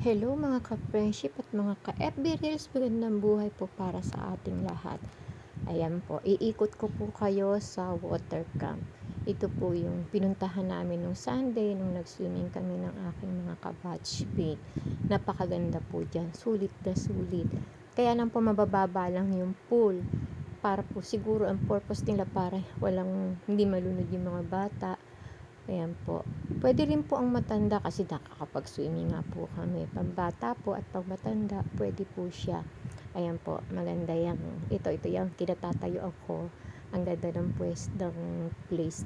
Hello mga ka-friendship at mga ka-FB Reels, magandang buhay po para sa ating lahat. Ayan po, iikot ko po kayo sa water camp. Ito po yung pinuntahan namin nung Sunday nung nag-swimming kami ng aking mga ka-batchmate. Napakaganda po dyan, sulit na sulit. Kaya lang po mabababa lang yung pool. Para po siguro ang purpose nila para hindi malunod yung mga bata. Ayan po. Pwede rin po ang matanda kasi nakakapag-swimming nga po kami. Pambata po at pangmatanda, pwede po siya. Ayan po, maganda yan. Ito yung kinatatayo ako. Ang ganda ng place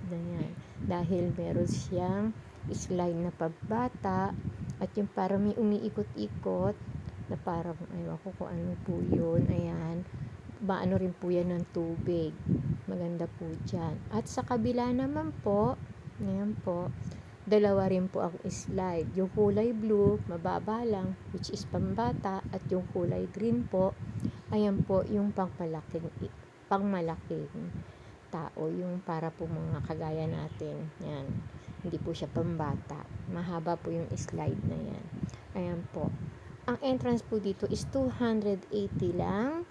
na yan. Dahil meron siyang slide na pambata at yung parang may umiikot-ikot na parang, ayaw ko kung ano po yun. Ayan. Maano rin po yan ng tubig. Maganda po dyan. At sa kabila naman po, ngayon po, dalawa rin po ang slide. Yung kulay blue, mababa lang, which is pambata, at yung kulay green po, ayan po, yung pangmalaking tao, yung para po mga kagaya natin. Yan. Hindi po siya pambata. Mahaba po yung slide na yan. Ayan po. Ang entrance po dito is 280 lang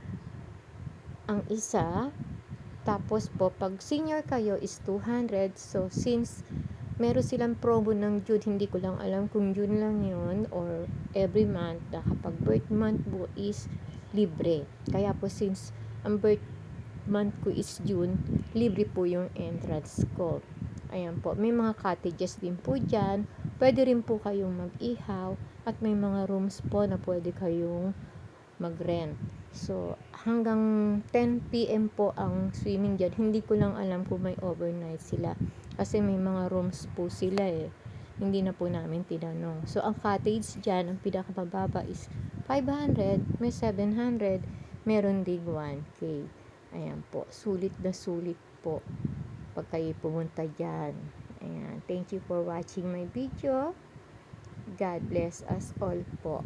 ang isa. Tapos po, pag senior kayo is 200. So, since meron silang promo ng June, hindi ko lang alam kung June lang yun or every month, na kapag birth month po is libre. Kaya po, since ang birth month ko is June, libre po yung entrance ko. Ayan po, may mga cottages din po dyan. Pwede rin po kayong mag-ihaw at may mga rooms po na pwede kayong mag-rent. So, hanggang 10 PM po ang swimming dyan. Hindi ko lang alam kung may overnight sila. Kasi may mga rooms po sila eh. Hindi na po namin tinanong. So, ang cottage dyan, ang pinakamababa is 500, may 700, meron din 1K. Ayan po. Sulit na sulit po pag kayo pumunta dyan. Ayan. Thank you for watching my video. God bless us all po.